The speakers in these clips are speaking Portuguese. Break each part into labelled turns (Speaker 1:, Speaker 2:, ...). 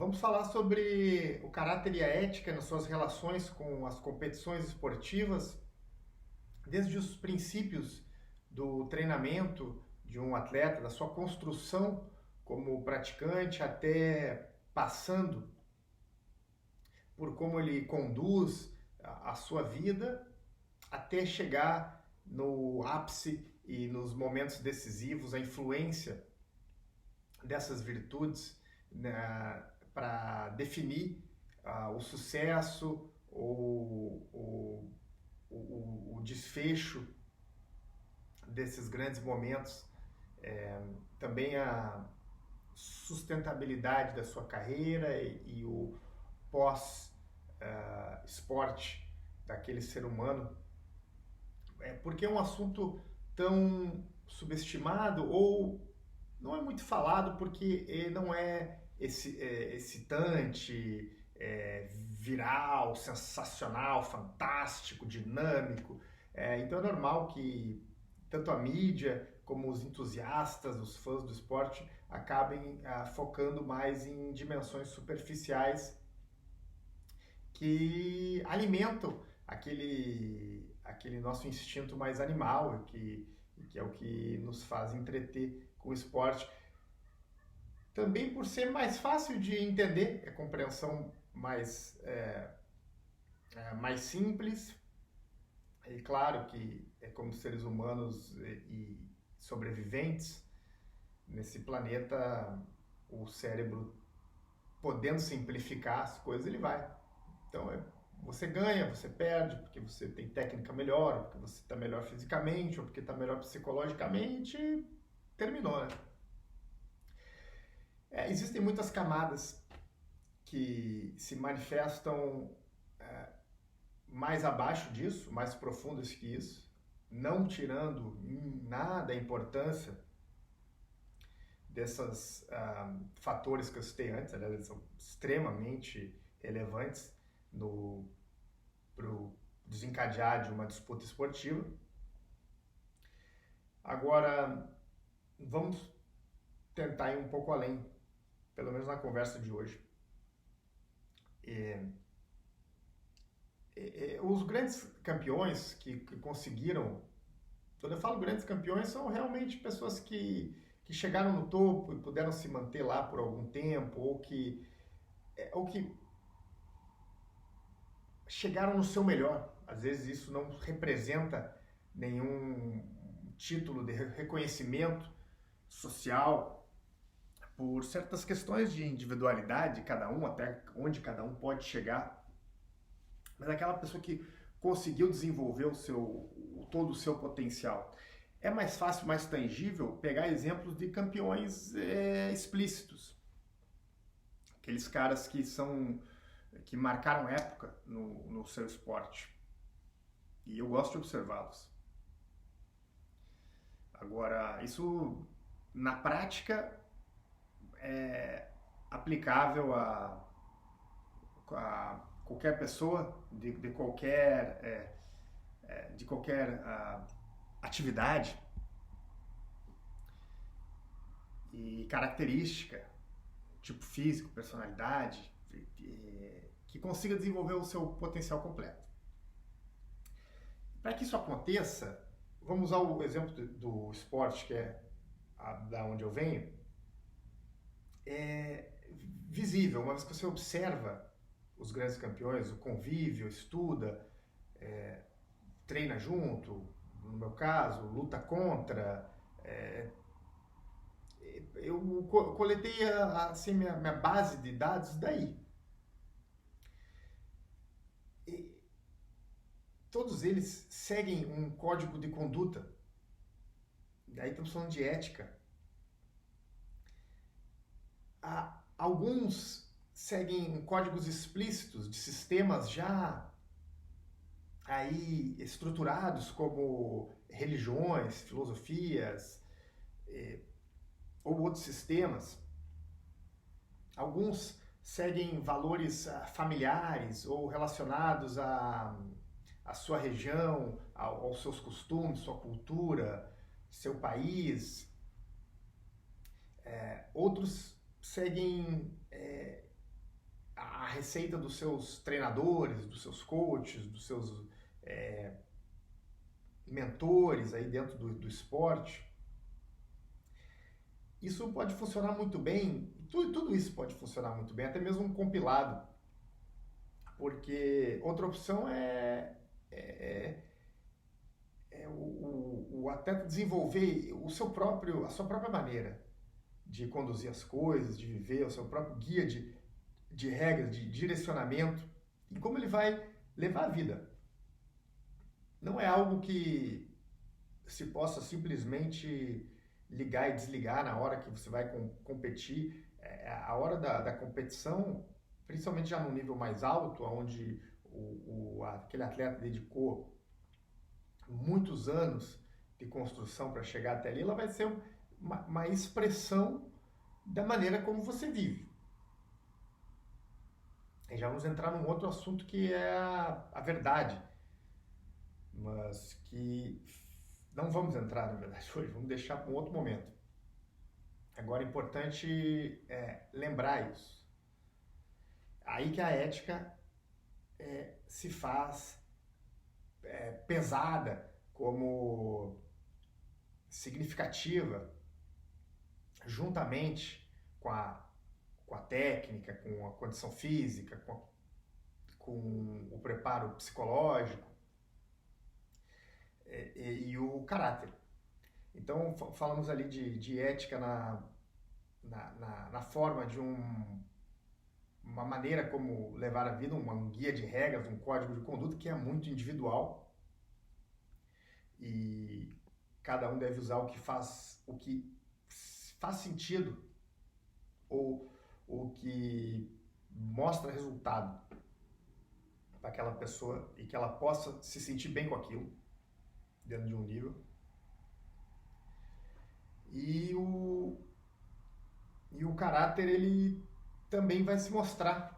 Speaker 1: Vamos falar sobre o caráter e a ética nas suas relações com as competições esportivas, desde os princípios do treinamento de um atleta, da sua construção como praticante, até passando por como ele conduz a sua vida, até chegar no ápice e nos momentos decisivos, a influência dessas virtudes, né, para definir o sucesso ou o desfecho desses grandes momentos, também a sustentabilidade da sua carreira e o pós-esporte daquele ser humano. Porque é um assunto tão subestimado ou não é muito falado porque não é excitante, viral, sensacional, fantástico, dinâmico. Então é normal que tanto a mídia como os entusiastas, os fãs do esporte, acabem focando mais em dimensões superficiais que alimentam aquele nosso instinto mais animal, que é o que nos faz entreter com o esporte. Também por ser mais fácil de entender, é compreensão mais simples, e claro que como seres humanos e sobreviventes nesse planeta, o cérebro podendo simplificar as coisas, ele vai. Então, você ganha, você perde, porque você tem técnica melhor, porque você está melhor fisicamente, ou porque está melhor psicologicamente, terminou, né? Existem muitas camadas que se manifestam mais abaixo disso, mais profundas que isso, não tirando em nada a importância desses fatores que eu citei antes, aliás, eles são extremamente relevantes para o desencadear de uma disputa esportiva. Agora, vamos tentar ir um pouco além, pelo menos na conversa de hoje. Os grandes campeões que conseguiram, quando eu falo grandes campeões, são realmente pessoas que chegaram no topo e puderam se manter lá por algum tempo, ou que chegaram no seu melhor. Às vezes isso não representa nenhum título de reconhecimento social por certas questões de individualidade de cada um, até onde cada um pode chegar. Mas aquela pessoa que conseguiu desenvolver todo o seu potencial. É mais fácil, mais tangível pegar exemplos de campeões explícitos. Aqueles caras que marcaram época no seu esporte. E eu gosto de observá-los. Agora, isso na prática é aplicável a qualquer pessoa de qualquer atividade e característica, tipo físico, personalidade, que consiga desenvolver o seu potencial completo. Para que isso aconteça, vamos usar o exemplo do esporte, que é da onde eu venho. É visível, uma vez que você observa os grandes campeões, o convívio, estuda, treina junto, no meu caso, luta contra. Eu coletei assim, minha base de dados daí. E todos eles seguem um código de conduta. Daí estamos falando de ética. Alguns seguem códigos explícitos de sistemas já aí estruturados, como religiões, filosofias, ou outros sistemas. Alguns seguem valores familiares ou relacionados à sua região, aos seus costumes, sua cultura, seu país. Outros seguem receita dos seus treinadores, dos seus coaches, dos seus mentores aí dentro do esporte. Isso pode funcionar muito bem, tudo isso pode funcionar muito bem, até mesmo um compilado, porque outra opção o atleta desenvolver a sua própria maneira de conduzir as coisas, de viver, o seu próprio guia de regras, de direcionamento e como ele vai levar a vida. Não é algo que se possa simplesmente ligar e desligar na hora que você vai competir. A hora da competição, principalmente já no nível mais alto, onde aquele atleta dedicou muitos anos de construção para chegar até ali, ela vai ser uma expressão da maneira como você vive. E já vamos entrar num outro assunto que é a verdade, mas que não vamos entrar, na verdade, hoje, vamos deixar para um outro momento. Agora é importante lembrar isso. Aí que a ética se faz pesada, como significativa, juntamente com a técnica, com a condição física, com o preparo psicológico e o caráter. Então, falamos ali de ética na forma de uma maneira como levar a vida, um guia de regras, um código de conduta que é muito individual e cada um deve usar o que faz sentido ou o que mostra resultado para aquela pessoa e que ela possa se sentir bem com aquilo dentro de um nível. E o caráter, ele também vai se mostrar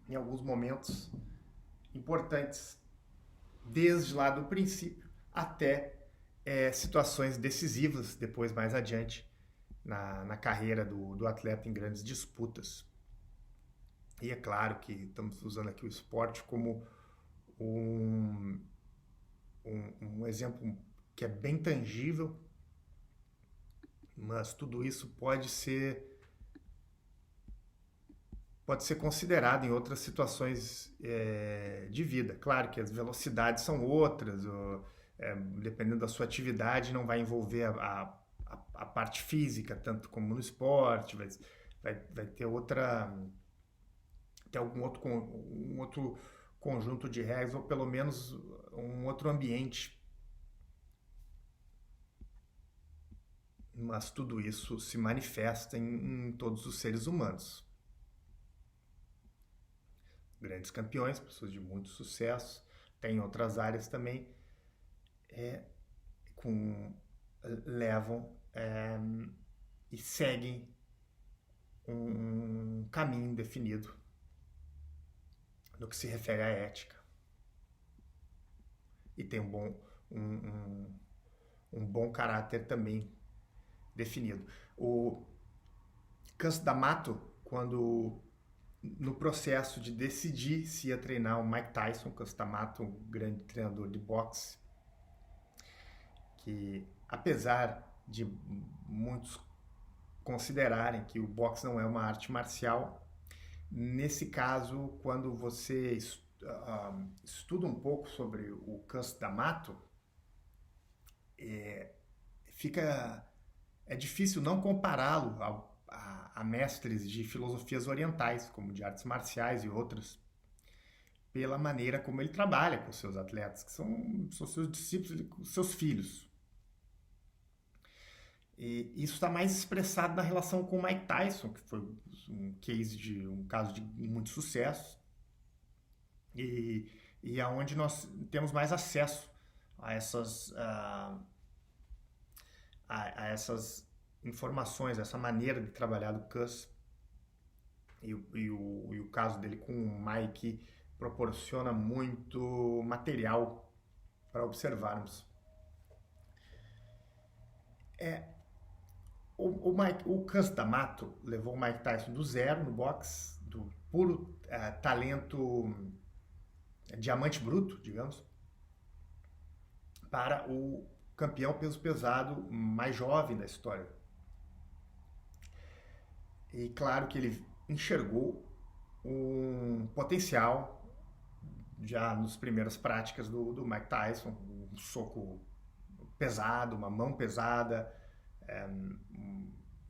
Speaker 1: em alguns momentos importantes, desde lá do princípio até situações decisivas depois, mais adiante, na carreira do atleta em grandes disputas. E é claro que estamos usando aqui o esporte como um exemplo que é bem tangível, mas tudo isso pode ser considerado em outras situações de vida. Claro que as velocidades são outras, dependendo da sua atividade, não vai envolver a parte física, tanto como no esporte, vai ter um outro conjunto de regras, ou pelo menos um outro ambiente. Mas tudo isso se manifesta em todos os seres humanos. Grandes campeões, pessoas de muito sucesso, tem outras áreas também, levam e seguem um caminho definido no que se refere à ética. E tem um bom caráter também definido. O Cus D'Amato, quando no processo de decidir se ia treinar o Mike Tyson, Cus D'Amato, um grande treinador de boxe, que apesar de muitos considerarem que o boxe não é uma arte marcial, nesse caso, quando você estuda um pouco sobre o Cus D'Amato, é difícil não compará-lo a mestres de filosofias orientais, como de artes marciais e outras, pela maneira como ele trabalha com seus atletas, que são seus discípulos, seus filhos. E isso está mais expressado na relação com o Mike Tyson, que foi um caso de muito sucesso, e aonde nós temos mais acesso a essas informações, essa maneira de trabalhar do Cus, e o caso dele com o Mike proporciona muito material para observarmos. O Cus D'Amato levou o Mike Tyson do zero no boxe, do puro talento diamante bruto, digamos, para o campeão peso pesado mais jovem da história. E claro que ele enxergou um potencial já nas primeiras práticas do Mike Tyson, um soco pesado, uma mão pesada,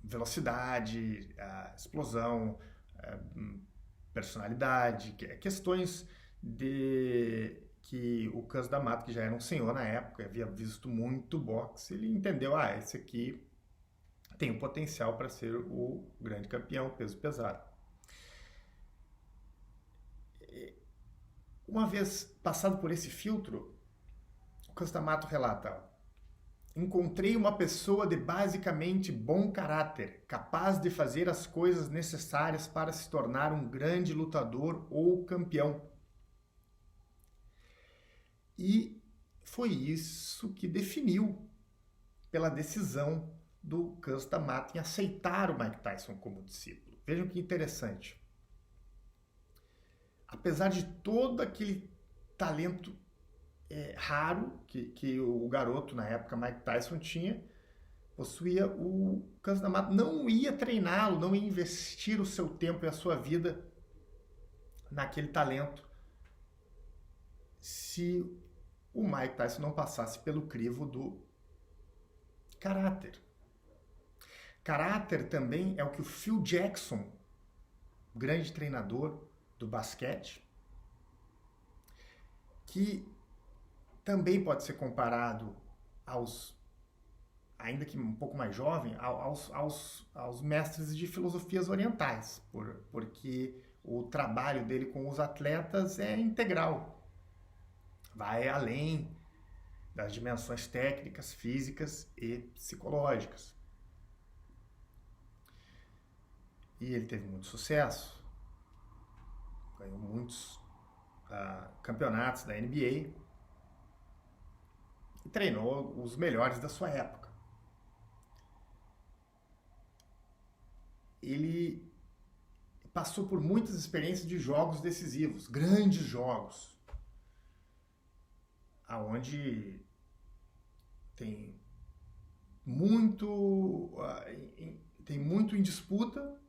Speaker 1: velocidade, explosão, personalidade, questões que o Cus D'Amato, que já era um senhor na época, havia visto muito boxe, ele entendeu, esse aqui tem o potencial para ser o grande campeão peso pesado. Uma vez passado por esse filtro, o Cus D'Amato relata: encontrei uma pessoa de basicamente bom caráter, capaz de fazer as coisas necessárias para se tornar um grande lutador ou campeão. E foi isso que definiu pela decisão do Cus D'Amato em aceitar o Mike Tyson como discípulo. Vejam que interessante. Apesar de todo aquele talento raro que o garoto, na época, Mike Tyson, possuía, o Cus D'Amato não ia treiná-lo, não ia investir o seu tempo e a sua vida naquele talento se o Mike Tyson não passasse pelo crivo do caráter. Caráter também é o que o Phil Jackson, grande treinador do basquete, que também pode ser comparado ainda que um pouco mais jovem, aos mestres de filosofias orientais, porque o trabalho dele com os atletas é integral. Vai além das dimensões técnicas, físicas e psicológicas. E ele teve muito sucesso, ganhou muitos campeonatos da NBA e treinou os melhores da sua época. Ele passou por muitas experiências de jogos decisivos, grandes jogos, aonde tem muito em disputa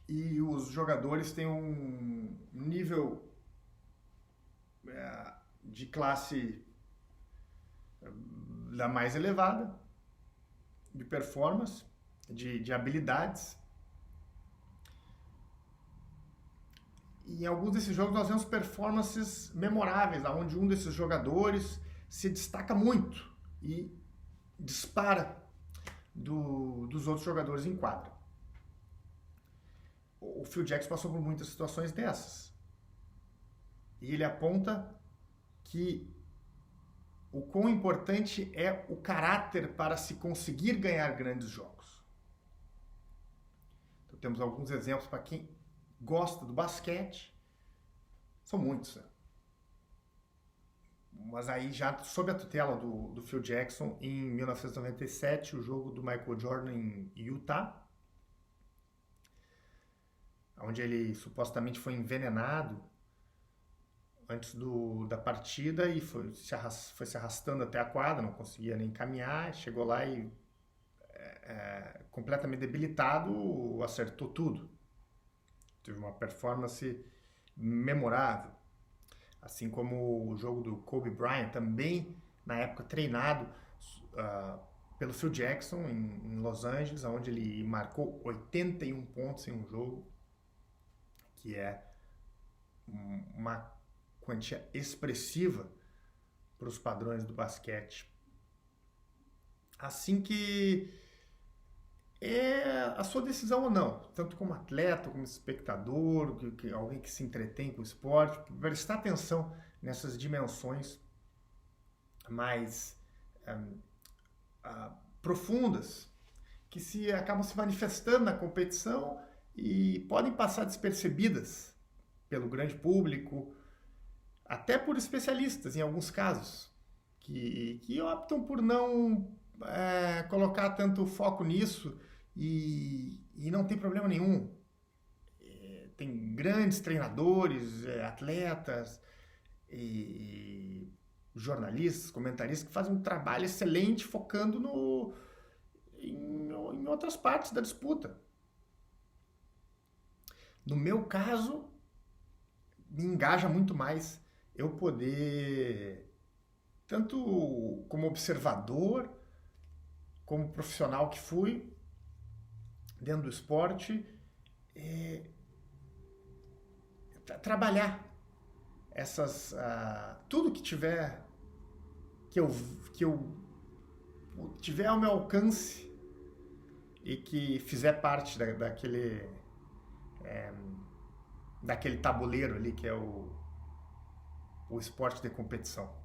Speaker 1: e os jogadores têm um nível de classe da mais elevada, de performance, de habilidades. E em alguns desses jogos nós vemos performances memoráveis, onde um desses jogadores se destaca muito e dispara dos outros jogadores em quadra. O Phil Jackson passou por muitas situações dessas. E ele aponta que o quão importante é o caráter para se conseguir ganhar grandes jogos. Então temos alguns exemplos para quem gosta do basquete, são muitos, né? Mas aí já sob a tutela do Phil Jackson, em 1997, o jogo do Michael Jordan em Utah, onde ele supostamente foi envenenado antes da partida e foi se arrastando até a quadra, não conseguia nem caminhar, chegou lá e completamente debilitado, acertou tudo. Teve uma performance memorável. Assim como o jogo do Kobe Bryant, também na época treinado pelo Phil Jackson em Los Angeles, onde ele marcou 81 pontos em um jogo, que é uma quantia expressiva para os padrões do basquete. Assim que é a sua decisão ou não, tanto como atleta, como espectador, alguém que se entretém com o esporte, prestar atenção nessas dimensões mais profundas, que acabam se manifestando na competição e podem passar despercebidas pelo grande público, até por especialistas em alguns casos, que optam por não colocar tanto foco nisso. E não tem problema nenhum. tem grandes treinadores, atletas e jornalistas, comentaristas que fazem um trabalho excelente focando em outras partes da disputa. No meu caso, me engaja muito mais eu poder, tanto como observador, como profissional que fui, dentro do esporte, trabalhar tudo que tiver, que eu tiver ao meu alcance e que fizer parte daquele tabuleiro ali que é o esporte de competição.